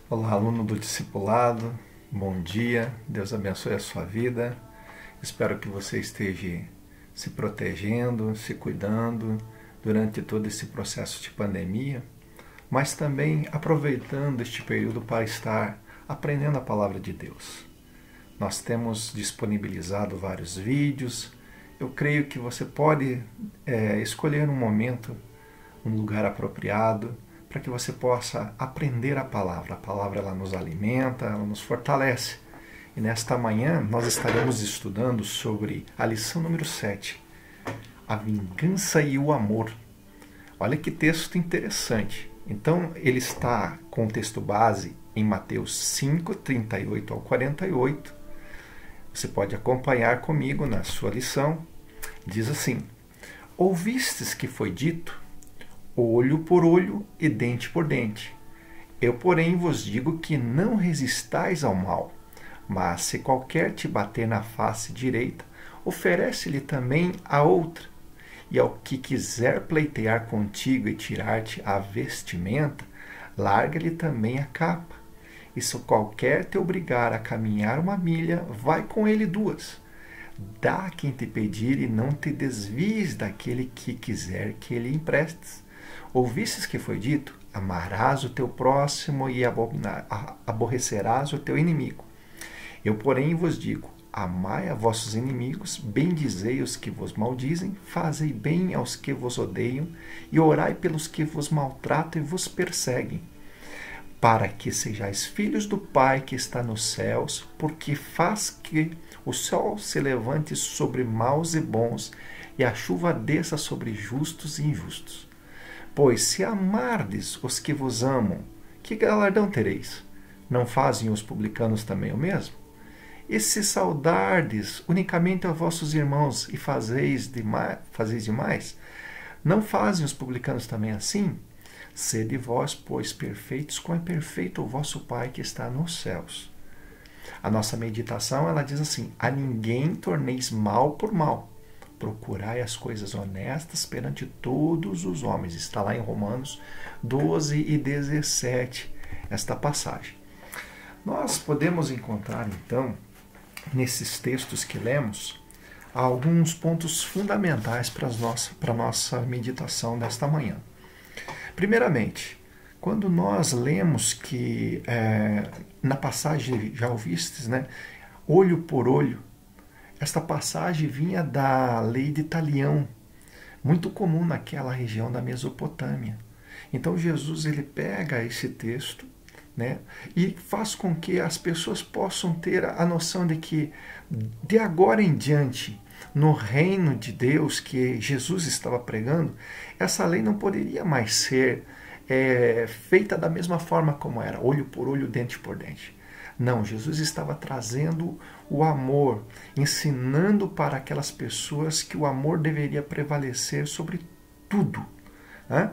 Olá, aluno do discipulado, bom dia, Deus abençoe a sua vida. Espero que você esteja se protegendo, se cuidando durante todo esse processo de pandemia, mas também aproveitando este período para estar aprendendo a palavra de Deus. Nós temos disponibilizado vários vídeos. Eu creio que você pode escolher um momento, um lugar apropriado, para que você possa aprender a palavra. A palavra ela nos alimenta, ela nos fortalece. E nesta manhã nós estaremos estudando sobre a lição número 7, a vingança e o amor. Olha que texto interessante. Então ele está com o texto base em Mateus 5, 38 ao 48. Você pode acompanhar comigo na sua lição. Diz assim: ouvistes que foi dito, olho por olho e dente por dente. Eu, porém, vos digo que não resistais ao mal, mas se qualquer te bater na face direita, oferece-lhe também a outra. E ao que quiser pleitear contigo e tirar-te a vestimenta, larga-lhe também a capa. E se qualquer te obrigar a caminhar 1 milha, vai com ele 2. Dá a quem te pedir e não te desvies daquele que quiser que lhe emprestes. Ouvistes que foi dito, amarás o teu próximo e aborrecerás o teu inimigo. Eu, porém, vos digo, amai a vossos inimigos, bendizei os que vos maldizem, fazei bem aos que vos odeiam, e orai pelos que vos maltratam e vos perseguem, para que sejais filhos do Pai que está nos céus, porque faz que o sol se levante sobre maus e bons, e a chuva desça sobre justos e injustos. Pois se amardes os que vos amam, que galardão tereis? Não fazem os publicanos também o mesmo? E se saudardes unicamente a vossos irmãos e fazeis demais, não fazem os publicanos também assim? Sede vós, pois, perfeitos, como é perfeito o vosso Pai que está nos céus. A nossa meditação, ela diz assim: a ninguém torneis mal por mal. Procurai as coisas honestas perante todos os homens. Está lá em Romanos 12 e 17, esta passagem. Nós podemos encontrar, então, nesses textos que lemos, alguns pontos fundamentais para a nossa meditação desta manhã. Primeiramente, quando nós lemos que, na passagem, já ouvistes, né? Olho por olho, esta passagem vinha da lei de Talião, muito comum naquela região da Mesopotâmia. Então Jesus ele pega esse texto, né, e faz com que as pessoas possam ter a noção de que, de agora em diante, no reino de Deus que Jesus estava pregando, essa lei não poderia mais ser feita da mesma forma como era, olho por olho, dente por dente. Não, Jesus estava trazendo o amor, ensinando para aquelas pessoas que o amor deveria prevalecer sobre tudo. Né?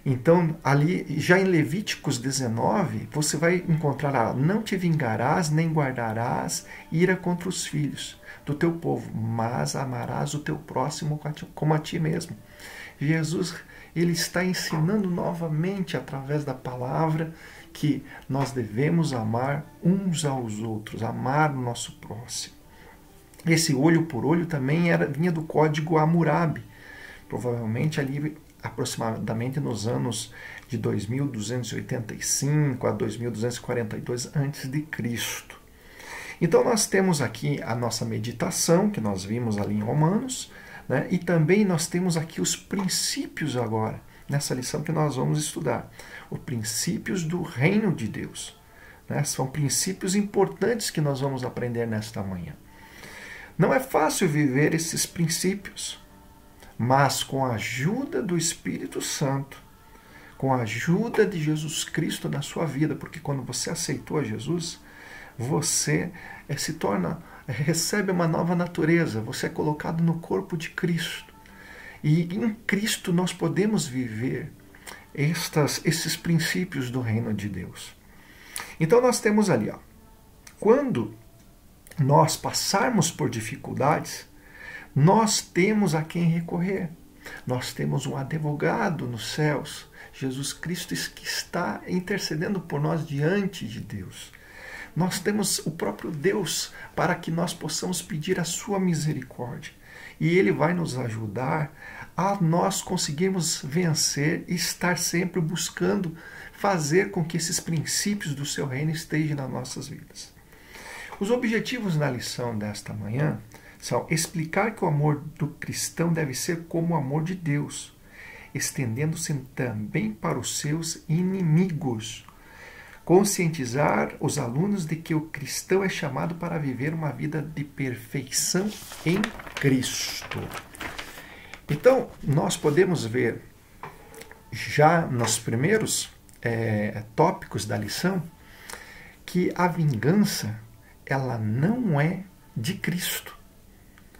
Então, ali, já em Levíticos 19, você vai encontrar não te vingarás, nem guardarás ira contra os filhos do teu povo, mas amarás o teu próximo como a ti mesmo. Jesus, ele está ensinando novamente, através da palavra, que nós devemos amar uns aos outros, amar o nosso próximo. Esse olho por olho também vinha do código Hammurabi, provavelmente ali aproximadamente nos anos de 2285 a 2242 a.C. Então nós temos aqui a nossa meditação, que nós vimos ali em Romanos, né? E também nós temos aqui os princípios agora, nessa lição que nós vamos estudar. Os princípios do reino de Deus. Né? São princípios importantes que nós vamos aprender nesta manhã. Não é fácil viver esses princípios, mas com a ajuda do Espírito Santo, com a ajuda de Jesus Cristo na sua vida, porque quando você aceitou a Jesus, você recebe uma nova natureza, você é colocado no corpo de Cristo. E em Cristo nós podemos viver esses princípios do reino de Deus. Então nós temos ali, quando nós passarmos por dificuldades, nós temos a quem recorrer. Nós temos um advogado nos céus Jesus Cristo que está intercedendo por nós diante de Deus. Nós temos o próprio Deus para que nós possamos pedir a sua misericórdia. E Ele vai nos ajudar a nós conseguirmos vencer e estar sempre buscando fazer com que esses princípios do seu reino estejam nas nossas vidas. Os objetivos da lição desta manhã são explicar que o amor do cristão deve ser como o amor de Deus, estendendo-se também para os seus inimigos. Conscientizar os alunos de que o cristão é chamado para viver uma vida de perfeição em Cristo. Então, nós podemos ver já nos primeiros tópicos da lição que a vingança ela não é de Cristo.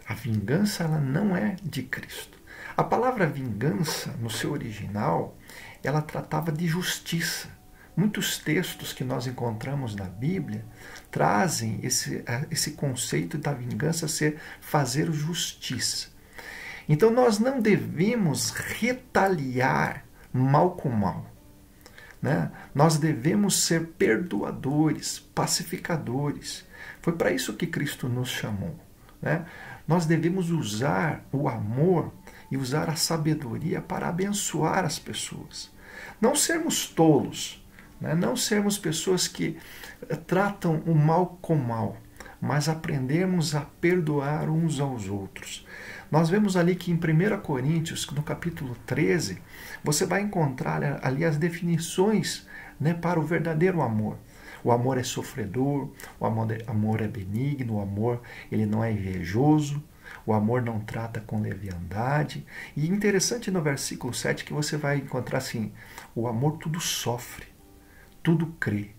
A vingança ela não é de Cristo. A palavra vingança, no seu original, ela tratava de justiça. Muitos textos que nós encontramos na Bíblia trazem esse conceito da vingança ser fazer justiça. Então nós não devemos retaliar mal com mal. Né? Nós devemos ser perdoadores, pacificadores. Foi para isso que Cristo nos chamou. Né? Nós devemos usar o amor e usar a sabedoria para abençoar as pessoas. Não sermos tolos, né? Não sermos pessoas que tratam o mal com mal, mas aprendermos a perdoar uns aos outros. Nós vemos ali que em 1 Coríntios, no capítulo 13, você vai encontrar ali as definições, né, para o verdadeiro amor. O amor é sofredor, o amor é benigno, o amor ele não é invejoso, o amor não trata com leviandade. E interessante no versículo 7 que você vai encontrar assim, o amor tudo sofre, tudo crê,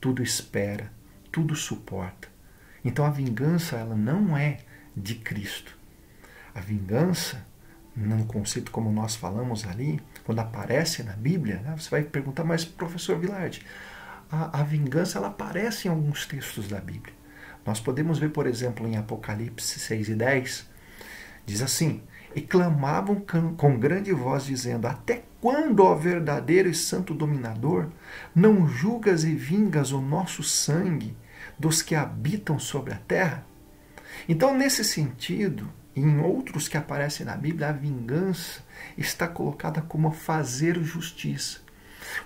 tudo espera, tudo suporta. Então a vingança ela não é de Cristo. A vingança, no conceito como nós falamos ali, quando aparece na Bíblia, né, você vai perguntar, mas professor Vilardi, a vingança ela aparece em alguns textos da Bíblia. Nós podemos ver, por exemplo, em Apocalipse 6:10, diz assim, e clamavam com grande voz, dizendo, até quando, ó verdadeiro e santo dominador, não julgas e vingas o nosso sangue dos que habitam sobre a terra? Então, nesse sentido, em outros que aparecem na Bíblia, a vingança está colocada como fazer justiça.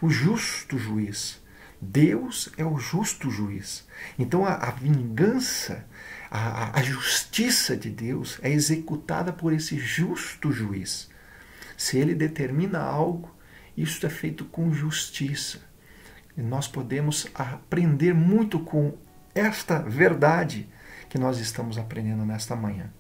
O justo juiz. Deus é o justo juiz. Então a vingança, a justiça de Deus é executada por esse justo juiz. Se ele determina algo, isso é feito com justiça. E nós podemos aprender muito com esta verdade que nós estamos aprendendo nesta manhã.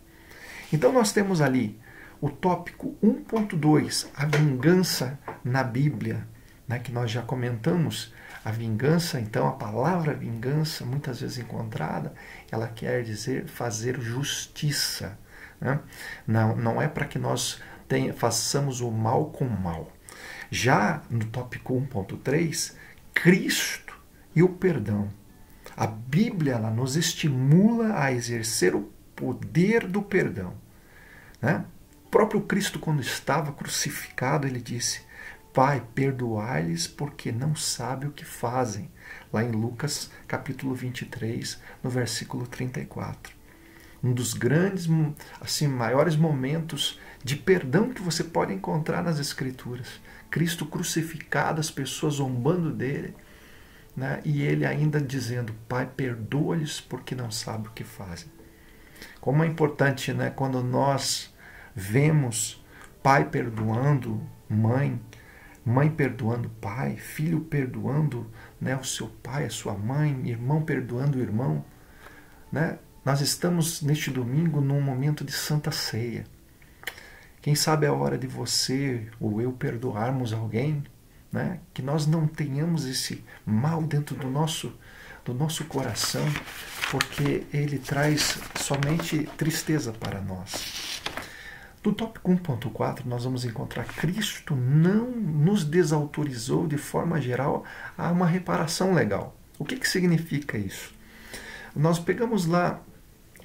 Então nós temos ali o tópico 1.2, a vingança na Bíblia, né, que nós já comentamos. A vingança, então, a palavra vingança, muitas vezes encontrada, ela quer dizer fazer justiça. Né? Não é para que nós façamos o mal com o mal. Já no tópico 1.3, Cristo e o perdão. A Bíblia ela nos estimula a exercer o poder do perdão. Né? O próprio Cristo, quando estava crucificado, ele disse, Pai, perdoai-lhes porque não sabem o que fazem. Lá em Lucas, capítulo 23, no versículo 34. Um dos grandes, assim, maiores momentos de perdão que você pode encontrar nas Escrituras. Cristo crucificado, as pessoas zombando dele, né? E ele ainda dizendo, Pai, perdoa-lhes porque não sabem o que fazem. Como é importante, né, quando nós vemos pai perdoando mãe, mãe perdoando pai, filho perdoando, né, o seu pai, a sua mãe, irmão perdoando o irmão. Né? Nós estamos neste domingo num momento de Santa Ceia. Quem sabe é a hora de você ou eu perdoarmos alguém, né? Que nós não tenhamos esse mal dentro do nosso coração, porque ele traz somente tristeza para nós. No tópico 1.4, nós vamos encontrar Cristo não nos desautorizou de forma geral a uma reparação legal. O que significa isso? Nós pegamos lá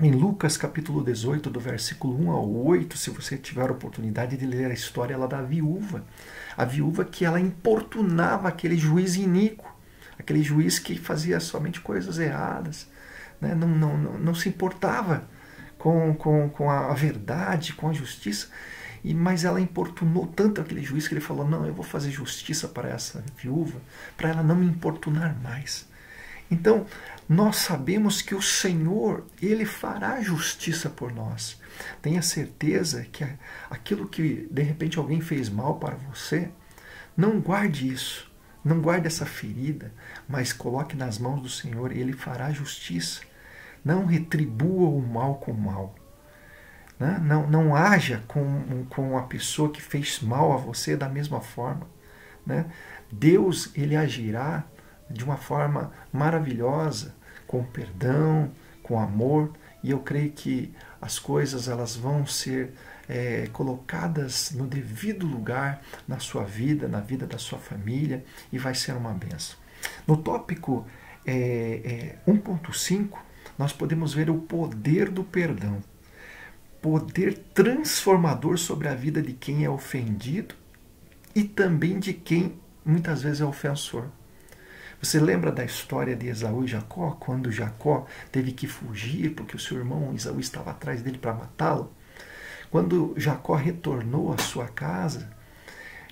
Em Lucas capítulo 18, do versículo 1 ao 8, se você tiver a oportunidade de ler a história lá da viúva. A viúva que ela importunava aquele juiz iníquo, aquele juiz que fazia somente coisas erradas, né? Não se importava com a verdade, com a justiça, mas ela importunou tanto aquele juiz que ele falou, não, eu vou fazer justiça para essa viúva, para ela não me importunar mais. Então, nós sabemos que o Senhor, Ele fará justiça por nós. Tenha certeza que aquilo que de repente alguém fez mal para você, não guarde isso, não guarde essa ferida, mas coloque nas mãos do Senhor e Ele fará justiça. Não retribua o mal com o mal. Né? Não haja com a pessoa que fez mal a você da mesma forma. Né? Deus, Ele agirá de uma forma maravilhosa, com perdão, com amor, e eu creio que as coisas elas vão ser colocadas no devido lugar na sua vida, na vida da sua família, e vai ser uma bênção. No tópico 1.5, nós podemos ver o poder do perdão, poder transformador sobre a vida de quem é ofendido e também de quem muitas vezes é ofensor. Você lembra da história de Esaú e Jacó, quando Jacó teve que fugir porque o seu irmão Esaú estava atrás dele para matá-lo? Quando Jacó retornou à sua casa,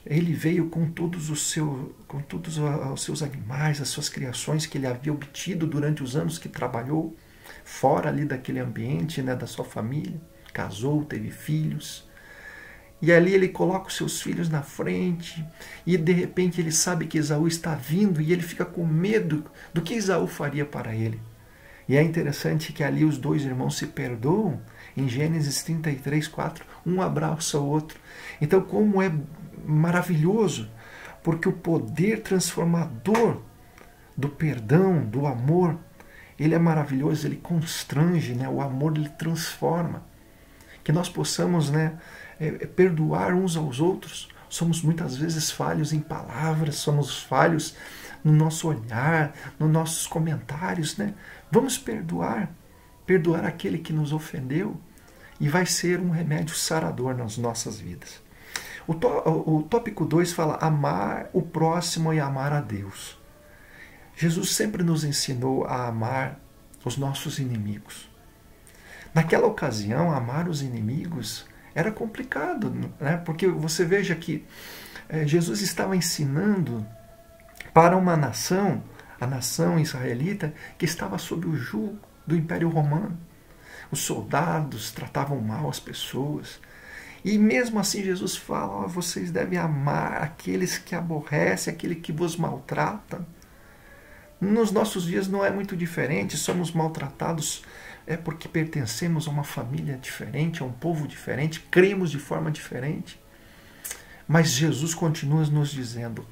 ele veio com todos os seus animais, as suas criações que ele havia obtido durante os anos que trabalhou, fora ali daquele ambiente, né, da sua família, casou, teve filhos. E ali ele coloca os seus filhos na frente e de repente ele sabe que Esaú está vindo e ele fica com medo do que Esaú faria para ele. E é interessante que ali os dois irmãos se perdoam, em Gênesis 33, 4, um abraça o outro. Então como é maravilhoso, porque o poder transformador do perdão, do amor, ele é maravilhoso, ele constrange, né? O amor ele transforma. Que nós possamos, né, perdoar uns aos outros. Somos muitas vezes falhos em palavras, somos falhos no nosso olhar, nos nossos comentários, né? Vamos perdoar aquele que nos ofendeu e vai ser um remédio sarador nas nossas vidas. O tópico 2 fala amar o próximo e amar a Deus. Jesus sempre nos ensinou a amar os nossos inimigos. Naquela ocasião, amar os inimigos era complicado, né? Porque você veja que Jesus estava ensinando para uma nação, a nação israelita, que estava sob o jugo do Império Romano. Os soldados tratavam mal as pessoas. E mesmo assim Jesus fala, vocês devem amar aqueles que aborrecem, aquele que vos maltrata. Nos nossos dias não é muito diferente, somos maltratados porque pertencemos a uma família diferente, a um povo diferente, cremos de forma diferente. Mas Jesus continua nos dizendo,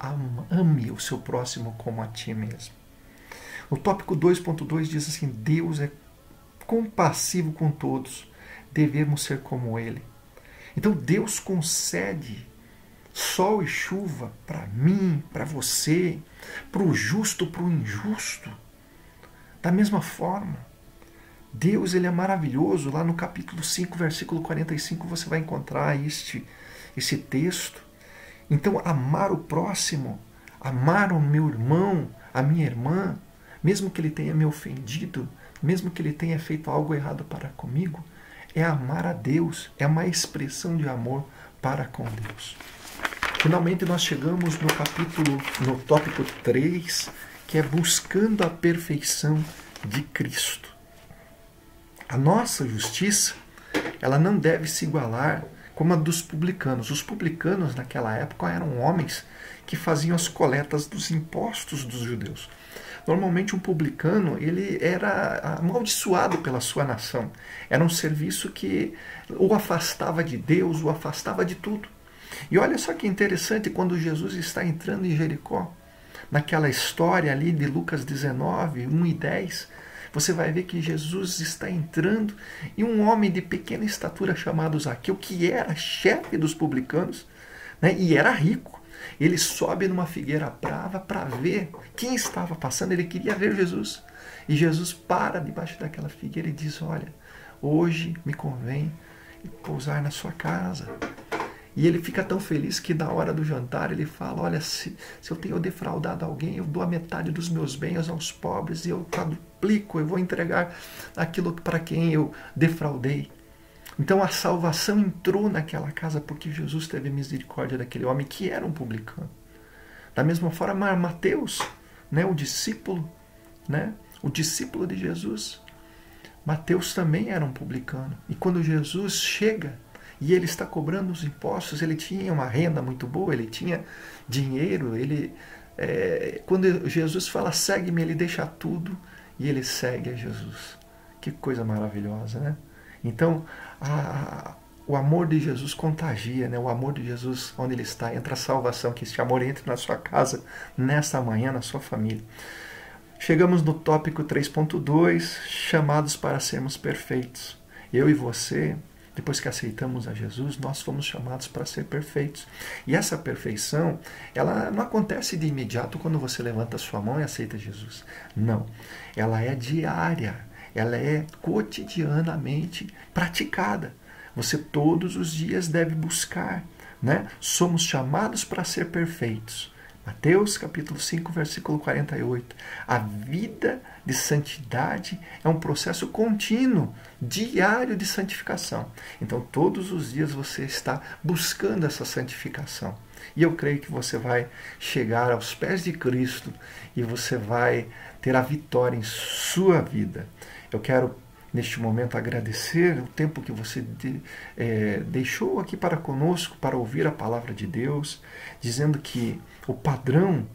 ame o seu próximo como a ti mesmo. O tópico 2.2 diz assim, Deus é compassivo com todos, devemos ser como Ele. Então Deus concede sol e chuva para mim, para você, para o justo, para o injusto. Da mesma forma, Deus ele é maravilhoso. Lá no capítulo 5, versículo 45, você vai encontrar esse texto. Então, amar o próximo, amar o meu irmão, a minha irmã, mesmo que ele tenha me ofendido, mesmo que ele tenha feito algo errado para comigo, é amar a Deus, é uma expressão de amor para com Deus. Finalmente nós chegamos no tópico 3, que é buscando a perfeição de Cristo. A nossa justiça, ela não deve se igualar como a dos publicanos. Os publicanos naquela época eram homens que faziam as coletas dos impostos dos judeus. Normalmente um publicano ele era amaldiçoado pela sua nação. Era um serviço que o afastava de Deus, o afastava de tudo. E olha só que interessante, quando Jesus está entrando em Jericó, naquela história ali de Lucas 19, 1 e 10, você vai ver que Jesus está entrando e um homem de pequena estatura chamado Zaqueu, que era chefe dos publicanos, né, e era rico, ele sobe numa figueira brava para ver quem estava passando, ele queria ver Jesus. E Jesus para debaixo daquela figueira e diz, olha, hoje me convém pousar na sua casa. E ele fica tão feliz que na hora do jantar ele fala, olha, se eu tenho defraudado alguém, eu dou a metade dos meus bens aos pobres e eu quadruplico, eu vou entregar aquilo para quem eu defraudei. Então a salvação entrou naquela casa porque Jesus teve misericórdia daquele homem que era um publicano. Da mesma forma, Mateus, né, o discípulo de Jesus, Mateus também era um publicano. E quando Jesus chega e ele está cobrando os impostos, ele tinha uma renda muito boa, ele tinha dinheiro, quando Jesus fala, segue-me, ele deixa tudo e ele segue a Jesus. Que coisa maravilhosa, né? Então, o amor de Jesus contagia, né? O amor de Jesus, onde ele está, entra a salvação, que este amor entre na sua casa, nesta manhã, na sua família. Chegamos no tópico 3.2, chamados para sermos perfeitos. Eu e você, depois que aceitamos a Jesus, nós fomos chamados para ser perfeitos. E essa perfeição, ela não acontece de imediato quando você levanta a sua mão e aceita Jesus. Não, ela é diária. Ela é cotidianamente praticada. Você todos os dias deve buscar, né? Somos chamados para ser perfeitos. Mateus capítulo 5, versículo 48. A vida de santidade é um processo contínuo, diário de santificação. Então, todos os dias você está buscando essa santificação. E eu creio que você vai chegar aos pés de Cristo e você vai ter a vitória em sua vida. Eu quero, neste momento, agradecer o tempo que você deixou aqui para conosco, para ouvir a palavra de Deus, dizendo que o padrão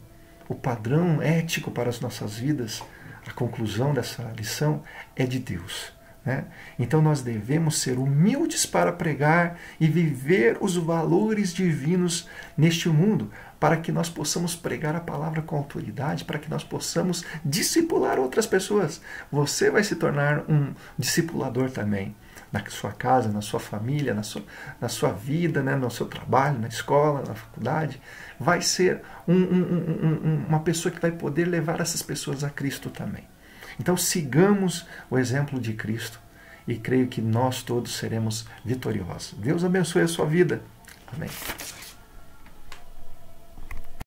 ético para as nossas vidas, a conclusão dessa lição é de Deus. Né? Então nós devemos ser humildes para pregar e viver os valores divinos neste mundo, para que nós possamos pregar a palavra com autoridade, para que nós possamos discipular outras pessoas. Você vai se tornar um discipulador também, na sua casa, na sua família, na sua vida, né? No seu trabalho, na escola, na faculdade. Vai ser uma pessoa que vai poder levar essas pessoas a Cristo também. Então sigamos o exemplo de Cristo e creio que nós todos seremos vitoriosos. Deus abençoe a sua vida. Amém.